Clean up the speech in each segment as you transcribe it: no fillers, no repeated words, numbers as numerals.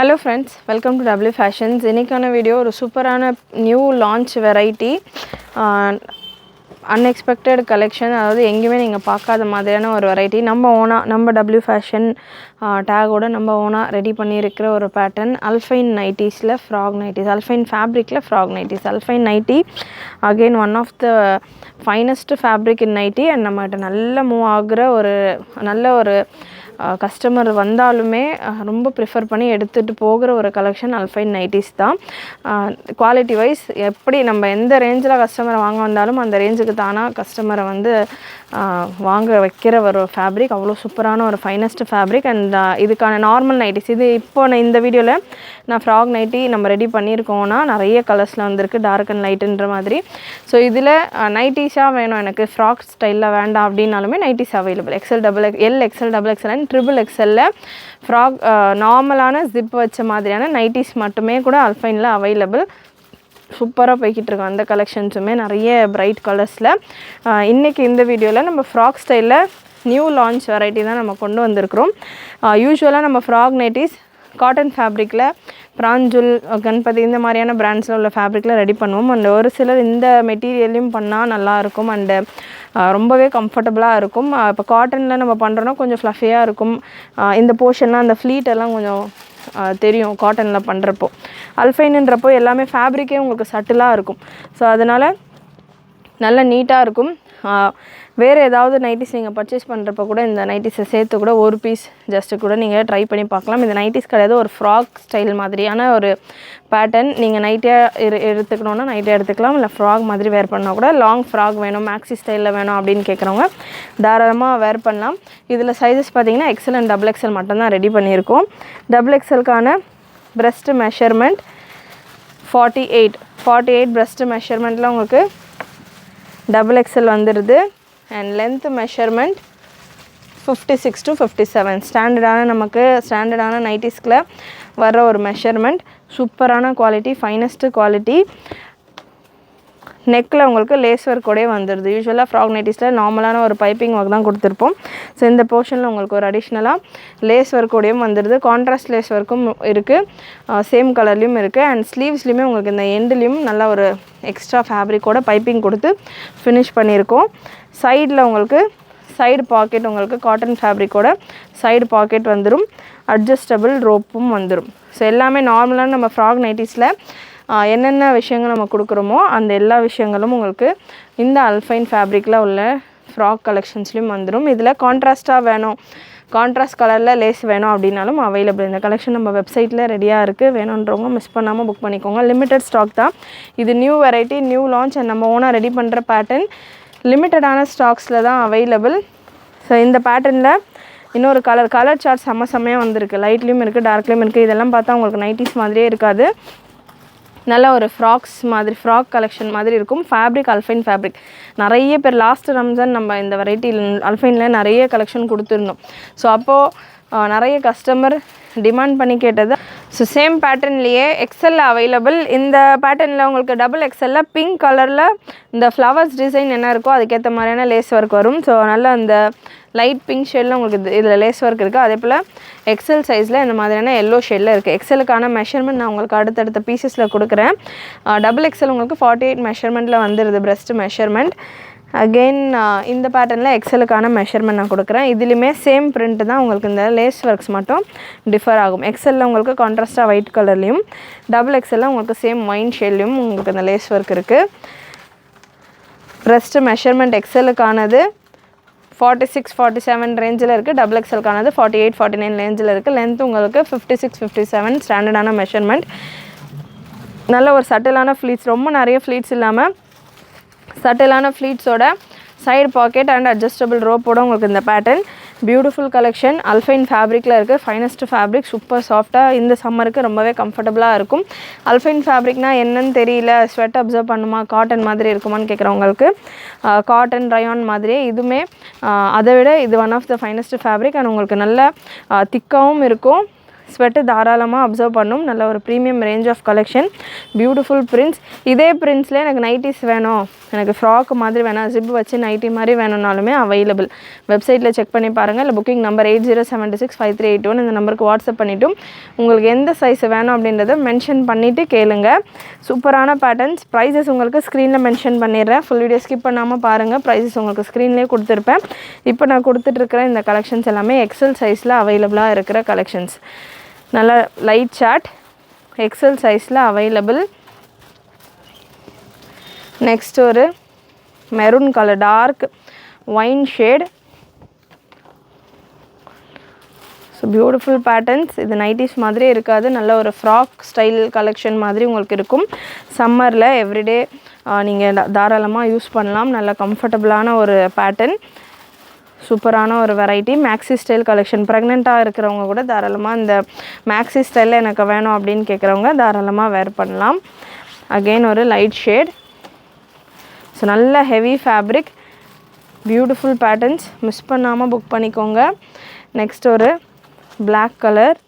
Hello friends, welcome to W Fashions. இன்னைக்கான video ஒரு சூப்பரான new launch variety unexpected collection. அதாவது எங்கேயுமே நீங்கள் பார்க்காத மாதிரியான ஒரு வெரைட்டி நம்ம W Fashion டேகோட நம்ம ஓனாக ரெடி பண்ணியிருக்கிற ஒரு பேட்டர்ன். அல்ஃபைன் நைட்டிஸில் ஃப்ராக் நைட்டிஸ், அல்ஃபைன் ஃபேப்ரிக்கில் frock nighties. Alpine nighty again one of the finest fabric in nighty. And நம்மகிட்ட நல்ல மூவ் ஆகுற நல்ல ஒரு கஸ்டமர் வந்தாலுமே ரொம்ப ப்ரிஃபர் பண்ணி எடுத்துகிட்டு போகிற ஒரு கலெக்ஷன் அல்ஃபைன் நைட்டிஸ் தான். குவாலிட்டி வைஸ் எப்படி நம்ம எந்த ரேஞ்சில் கஸ்டமரை வாங்க வந்தாலும் அந்த ரேஞ்சுக்கு தானாக கஸ்டமரை வாங்க வைக்கிற ஒரு ஃபேப்ரிக். அவ்வளோ சூப்பரான ஒரு ஃபைனஸ்ட் ஃபேப்ரிக். அண்ட் இதுக்கான நார்மல் நைட்டிஸ் இது இப்போ நான் இந்த வீடியோவில் நான் ஃப்ராக் நைட்டி நம்ம ரெடி பண்ணியிருக்கோன்னா நிறைய கலர்ஸில் வந்திருக்கு, டார்க் அண்ட் லைட்டுன்ற மாதிரி. ஸோ இதில் நைட்டிஸாக வேணும் எனக்கு, ஃப்ராக் ஸ்டைலில் வேண்டாம் அப்படின்னாலுமே nighties available. XL double XL and triple எக்ஸலில் ஃப்ராக் நார்மலான ஜிப் வச்ச மாதிரியான நைட்டிஸ் மட்டுமே கூட அல்ஃபைனில் அவைலபிள். சூப்பராக போய்கிட்டு இருக்கோம் அந்த கலெக்ஷன்ஸுமே நிறைய பிரைட் கலர்ஸில். இன்றைக்கி இந்த வீடியோவில் நம்ம ஃப்ராக் ஸ்டைலில் நியூ லான்ச் வெரைட்டி தான் நம்ம கொண்டு வந்திருக்கிறோம். யூஸ்வலாக நம்ம ஃப்ராக் நைட்டிஸ் காட்டன் ஃபேப்ரிக்கில் பிராஞ்சுல், கணபதி இந்த மாதிரியான பிராண்ட்ஸில் உள்ள ஃபேப்ரிக்கில் ரெடி பண்ணுவோம். அண்ட் ஒரு சிலர் இந்த மெட்டீரியலையும் பண்ணால் நல்லாயிருக்கும் அண்டு ரொம்பவே கம்ஃபர்டபுளாக இருக்கும். இப்போ காட்டனில் நம்ம பண்ணுறோன்னா கொஞ்சம் ஃப்ளஃபியாக இருக்கும். இந்த போர்ஷன்லாம் அந்த ஃப்ளீட்டெல்லாம் கொஞ்சம் தெரியும் காட்டனில் பண்ணுறப்போ. அல்ஃபைனுன்றப்போ எல்லாமே ஃபேப்ரிக்கே உங்களுக்கு சட்டிலாக இருக்கும். ஸோ அதனால் நல்லா நீட்டாக இருக்கும். வேறு ஏதாவது நைட்டிஸ் நீங்கள் பர்ச்சேஸ் பண்ணுறப்போ கூட இந்த நைட்டிஸை சேர்த்து கூட ஒரு பீஸ் ஜஸ்ட்டு கூட நீங்கள் ட்ரை பண்ணி பார்க்கலாம். இந்த நைட்டிஸ் கிடையாது, ஒரு ஃப்ராக் ஸ்டைல் மாதிரியான ஒரு பேட்டர்ன். நீங்கள் நைட்டியாக எடுத்துக்கணுன்னா நைட்டியாக எடுத்துக்கலாம், இல்லை ஃப்ராக் மாதிரி வேர் பண்ணால் கூட. லாங் ஃப்ராக் வேணும், மேக்ஸி ஸ்டைலில் வேணும் அப்படின்னு கேட்குறவங்க தாராளமாக வேர் பண்ணலாம். இதில் சைஸஸ் பார்த்திங்கன்னா எக்ஸல் அண்ட் டபுள் எக்ஸல் மட்டும்தான் ரெடி பண்ணியிருக்கோம். டபுள் எக்ஸலுக்கான ப்ரெஸ்ட்டு மெஷர்மெண்ட் 48 ப்ரெஸ்ட்டு மெஷர்மெண்ட்டில் உங்களுக்கு டபுள் எக்ஸல் வந்துடுது. And length measurement 56 to 57. ஸ்டாண்டர்டான நைட்டிஸ்கில் வர ஒரு மெஷர்மெண்ட். சூப்பரான குவாலிட்டி, ஃபைனஸ்ட்டு குவாலிட்டி. நெக்கில் உங்களுக்கு லேஸ் ஒர்க்கோடே வந்துடுது. யூஸ்வலாக ஃப்ராக் நைட்டிஸில் நார்மலான ஒரு பைப்பிங் ஒர்க் தான் கொடுத்துருப்போம். ஸோ இந்த போர்ஷனில் உங்களுக்கு ஒரு அடிஷ்னலாக லேஸ் ஒர்க்கோடையும் வந்துடுது. கான்ட்ராஸ்ட் லேஸ் ஒர்க்கும் இருக்குது, சேம் கலர்லேயும் இருக்குது. அண்ட் ஸ்லீவ்ஸ்லேயுமே உங்களுக்கு இந்த எண்டுலேயும் நல்லா ஒரு எக்ஸ்ட்ரா ஃபேப்ரிக்கோட பைப்பிங் கொடுத்து ஃபினிஷ் பண்ணியிருக்கோம். சைடில் உங்களுக்கு சைடு பாக்கெட், உங்களுக்கு காட்டன் ஃபேப்ரிக்கோட சைடு பாக்கெட் வந்துடும். அட்ஜஸ்டபிள் ரோப்பும் வந்துடும். ஸோ எல்லாமே நார்மலான நம்ம ஃப்ராக் நைட்டிஸில் என்னென்ன விஷயங்கள் நம்ம கொடுக்குறோமோ அந்த எல்லா விஷயங்களும் உங்களுக்கு இந்த அல்ஃபைன் ஃபேப்ரிக்கில் உள்ள ஃப்ராக் கலெக்ஷன்ஸ்லேயும் வந்துடும். இதில் கான்ட்ராஸ்ட்டாக வேணும், கான்ட்ராஸ்ட் கலரில் லேஸ் வேணும் அப்படின்னாலும் அவைலபிள். இந்த கலெக்ஷன் நம்ம வெப்சைட்டில் ரெடியாக இருக்குது. வேணுன்றவங்க மிஸ் பண்ணாமல் புக் பண்ணிக்கோங்க. லிமிட்டட் ஸ்டாக் தான் இது. New variety, new launch. And நம்ம ஓனாக ரெடி பண்ணுற பேட்டர்ன் லிமிட்டடான ஸ்டாக்ஸில் தான் அவைலபிள். ஸோ இந்த பேட்டர்னில் இன்னொரு கலர் சார்ட் செம்மையாக வந்திருக்கு. லைட்லேயும் இருக்குது, டார்க்லேயும் இருக்குது. இதெல்லாம் பார்த்தா உங்களுக்கு நைட்டிஸ் மாதிரியே இருக்காது, நல்ல ஒரு ஃப்ராக் கலெக்ஷன் மாதிரி இருக்கும். Fabric அல்ஃபைன் fabric. நிறைய பேர் லாஸ்ட் ரம்ஜான் நம்ம இந்த வெரைட்டி அல்ஃபைனில் நிறைய கலெக்ஷன் கொடுத்துருந்தோம். ஸோ அப்போது நிறைய கஸ்டமர் டிமாண்ட் பண்ணி கேட்டது. ஸோ சேம் பேட்டர்ன்லேயே எக்ஸலில் அவைலபிள். இந்த பேட்டர்னில் உங்களுக்கு டபுள் எக்ஸலில் பிங்க் கலரில் இந்த ஃப்ளவர்ஸ் டிசைன் என்ன இருக்கோ அதுக்கேற்ற மாதிரியான லேஸ் ஒர்க் வரும். ஸோ நல்லா இந்த லைட் பிங்க் ஷேடில் உங்களுக்கு இதில் லேஸ் ஒர்க் இருக்குது. அதே போல் எக்ஸல் சைஸில் இந்த மாதிரியான எல்லோ ஷேடில் இருக்குது. எக்ஸலுக்கான மெஷர்மெண்ட் நான் உங்களுக்கு அடுத்தடுத்த பீசஸில் கொடுக்குறேன். டபுள் எக்ஸல் உங்களுக்கு 48 மெஷர்மெண்ட்டில் வந்துடுது ப்ரெஸ்ட் மெஷர்மெண்ட். அகெயின் இந்த பேட்டர்னில் எக்ஸலுக்கான மெஷர்மெண்ட் நான் கொடுக்குறேன். இதுலேயுமே சேம் பிரிண்ட் தான், உங்களுக்கு இந்த லேஸ் ஒர்க்ஸ் மட்டும் டிஃபர் ஆகும். எக்ஸலில் உங்களுக்கு கான்ட்ராஸ்ட்டாக ஒயிட் கலர்லேயும், டபுள் எக்ஸலில் உங்களுக்கு சேம் ஒயின் ஷேட்லேயும் உங்களுக்கு இந்த லேஸ் ஒர்க் இருக்குது. ப்ரெஸ்ட்டு மெஷர்மெண்ட் எக்ஸலுக்கானது 46, 47 ரேஞ்சில் இருக்குது. டபுள் எக்ஸலுக்கானது 48, 49 ரேஞ்சில் இருக்குது. லென்த் உங்களுக்கு 56, 57 ஸ்டாண்டர்டான மெஷர்மெண்ட். நல்ல ஒரு சட்டிலான ஃப்ளீட்ஸ், ரொம்ப நிறைய ஃப்ளீட்ஸ் இல்லாமல் சட்டிலான ஃப்ளீட்ஸோட சைடு பாக்கெட் அண்ட் அட்ஜஸ்டபிள் ரோப்போட உங்களுக்கு இந்த பேட்டர்ன். Beautiful collection. அல்ஃபைன் ஃபேப்ரிக்கில் இருக்குது. ஃபைனஸ்ட் ஃபேப்ரிக், சூப்பர் சாஃப்டாக, இந்த சம்மருக்கு ரொம்பவே கம்ஃபர்டபுளாக இருக்கும். அல்ஃபைன் ஃபேப்ரிக்னால் என்னன்னு தெரியல, ஸ்வெட் அப்சர்வ் பண்ணுமா, காட்டன் மாதிரி இருக்குமான்னு கேட்குறவங்களுக்கு காட்டன் ரயான் மாதிரியே இதுவுமே அதை விட இது one of the finest fabric. And உங்களுக்கு நல்ல திக்காகவும் இருக்கும். ஸ்வெட்டு தாராளமாக அப்சர்வ் பண்ணும். நல்ல ஒரு premium range of collection, beautiful prints. இதே பிரிண்ட்ஸ்லேயே எனக்கு நைட்டிஸ் வேணும், எனக்கு ஃப்ராக் மாதிரி வேணாம், ஜிப் வச்சு நைட்டி மாதிரி வேணும்னாலுமே அவைலபிள். வெப்சைட்டில் செக் பண்ணி பாருங்கள். இல்லை புக்கிங் நம்பர் 80765381 இந்த நம்பருக்கு வாட்ஸ்அப் பண்ணிவிட்டும் உங்களுக்கு எந்த சைஸ் வேணும் அப்படின்றத மென்ஷன் பண்ணிவிட்டு கேளுங்க. சூப்பரான பேட்டர்ன்ஸ். ப்ரைஸஸ் உங்களுக்கு ஸ்க்ரீனில் மென்ஷன் பண்ணிடுறேன். ஃபுல் வீடியோ ஸ்கிப் பண்ணாமல் பாருங்கள். ப்ரைஸஸ் உங்களுக்கு ஸ்க்ரீன்லேயே கொடுத்துருப்பேன். இப்போ நான் கொடுத்துட்ருக்கிற இந்த கலெக்ஷன்ஸ் எல்லாமே எக்ஸல் சைஸில் அவைலபிளாக இருக்கிற கலெக்ஷன்ஸ். நல்லா லைட் சார்ட், எக்ஸல் சைஸில் அவைலபிள். நெக்ஸ்ட் ஒரு maroon colour, dark wine shade. So beautiful patterns. இது நைட்டிஸ் மாதிரி இருக்காது, நல்ல ஒரு ஃப்ராக் ஸ்டைல் கலெக்ஷன் மாதிரி உங்களுக்கு இருக்கும். சம்மரில் எவ்ரிடே நீங்கள் தாராளமாக யூஸ் பண்ணலாம். நல்ல கம்ஃபர்டபுளான ஒரு பேட்டர்ன், சூப்பரான ஒரு வெரைட்டி. Maxi style collection. ப்ரெக்னெண்ட்டாக இருக்கிறவங்க கூட தாராளமாக இந்த மேக்ஸி ஸ்டைலில் எனக்கு வேணும் அப்படின்னு கேட்குறவங்க தாராளமாக வேர் பண்ணலாம். அகெயின் ஒரு லைட் ஷேட். ஸோ நல்ல heavy fabric, beautiful patterns. Miss பண்ணாமல் புக் பண்ணிக்கோங்க. நெக்ஸ்ட் ஒரு பிளாக் கலர்.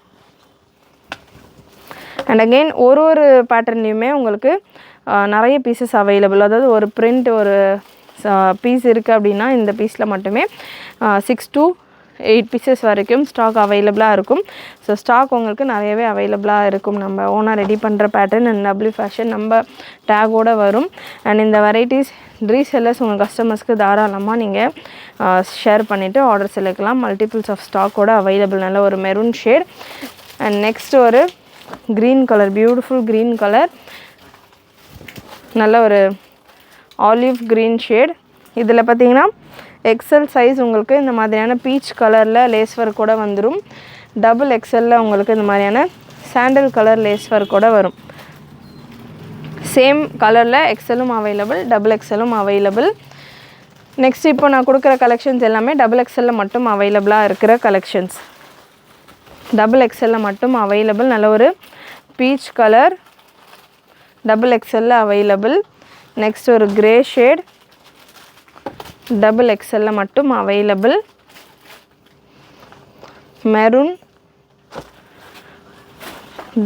அண்ட் அகெயின் ஒரு பேட்டர்ன்லேயுமே உங்களுக்கு நிறைய பீசஸ் அவைலபிள். அதாவது ஒரு பிரிண்ட் ஒரு பீஸ் இருக்குது அப்படின்னா இந்த பீஸில் மட்டுமே 6 to 8 பீசஸ் வரைக்கும் ஸ்டாக் அவைலபிளாக இருக்கும். ஸோ ஸ்டாக் உங்களுக்கு நிறையவே அவைலபிளாக இருக்கும். நம்ம ஓனாக ரெடி பண்ணுற பேட்டர்ன் அண்ட் டபிள்யூ ஃபேஷன் நம்ம டேகோடு வரும். அண்ட் இந்த வெரைட்டிஸ் ரீசெல்லர்ஸ் உங்கள் கஸ்டமர்ஸ்க்கு தாராளமாக நீங்கள் ஷேர் பண்ணிவிட்டு ஆர்டர்ஸ் எடுக்கலாம். மல்டிபிள்ஸ் ஆஃப் ஸ்டாக்கோடு அவைலபிள். நல்ல ஒரு மெரூன் ஷேட். அண்ட் நெக்ஸ்ட் ஒரு green colour, beautiful green colour. நல்ல ஒரு ஆலிவ் க்ரீன் ஷேட். இதில் பார்த்தீங்கன்னா எக்ஸல் சைஸ் உங்களுக்கு இந்த மாதிரியான பீச் கலரில் லேஸ் ஒர்க் கூட வந்துடும். டபுள் எக்ஸலில் உங்களுக்கு இந்த மாதிரியான சாண்டல் கலர் லேஸ் ஒர்க் கூட வரும். சேம் கலரில் எக்ஸலும் அவைலபிள், டபுள் எக்ஸலும் அவைலபிள். நெக்ஸ்ட் இப்போ நான் கொடுக்குற கலெக்ஷன்ஸ் எல்லாமே டபுள் எக்ஸலில் மட்டும் அவைலபிளாக இருக்கிற கலெக்ஷன்ஸ். டபுள் எக்ஸலில் மட்டும் அவைலபிள். நல்ல ஒரு பீச் கலர், டபுள் எக்ஸலில் அவைலபிள். நெக்ஸ்ட் ஒரு கிரே ஷேட், டபுள் எக்ஸலில் மட்டும் அவைலபிள். மெரூன்,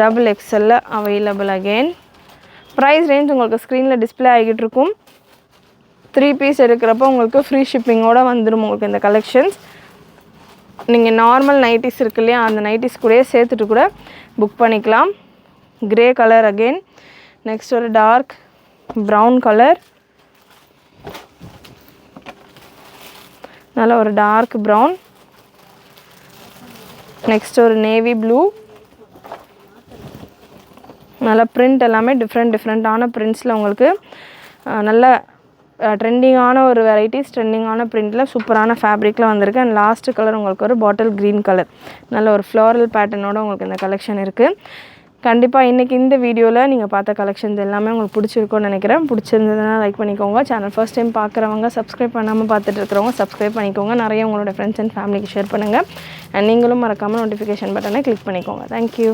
டபுள் எக்ஸலில் அவைலபிள். அகெயின் ப்ரைஸ் ரேஞ்ச் உங்களுக்கு ஸ்க்ரீனில் டிஸ்பிளே ஆகிட்டு இருக்கும். 3 பீஸ் எடுக்கிறப்போ உங்களுக்கு ஃப்ரீ ஷிப்பிங்கோடு வந்துடும் உங்களுக்கு இந்த கலெக்ஷன்ஸ். நீங்கள் நார்மல் நைட்டிஸ் இருக்கு இல்லையா, அந்த நைட்டிஸ் கூடயே சேர்த்துட்டு கூட புக் பண்ணிக்கலாம். Grey colour again. நெக்ஸ்ட் ஒரு டார்க் ப்ரௌன் கலர். நல்ல ஒரு டார்க் ப்ரௌன். நெக்ஸ்ட் ஒரு நேவி ப்ளூ. நல்ல பிரிண்ட் எல்லாமே டிஃப்ரெண்ட்டான பிரிண்ட்ஸில் உங்களுக்கு நல்ல ட்ரெண்டிங்கான ஒரு வெரைட்டிஸ், ட்ரெண்டிங்கான பிரிண்டில் சூப்பரான ஃபேப்ரிக்கில் வந்திருக்கு. அண்ட் லாஸ்ட் கலர் உங்களுக்கு ஒரு பாட்டில் க்ரீன் கலர். நல்ல ஒரு ஃப்ளோரல் பேட்டர்னோட உங்களுக்கு இந்த கலெக்ஷன் இருக்குது. கண்டிப்பாக இன்றைக்கி இந்த வீடியோவில் நீங்கள் பார்த்த கலெக்ஷன்ஸ் எல்லாமே உங்களுக்கு பிடிச்சிருக்கும்னு நினைக்கிறேன். பிடிச்சிருந்ததுன்னா லைக் பண்ணிக்கோங்க. சேனல் ஃபர்ஸ்ட் டைம் பார்க்குறவங்க, சப்ஸ்கிரைப் பண்ணாமல் பார்த்துட்டு இருக்கிறவங்க சப்ஸ்கிரைப் பண்ணிக்கோங்க. நிறைய உங்களோட ஃப்ரெண்ட்ஸ் அண்ட் ஃபேமிலிக்கு ஷேர் பண்ணுங்கள். அண்ட் நீங்களும் மறக்காமல் நோட்டிஃபிகேஷன் பட்டனை கிளிக் பண்ணிக்கோங்க. தேங்க்யூ.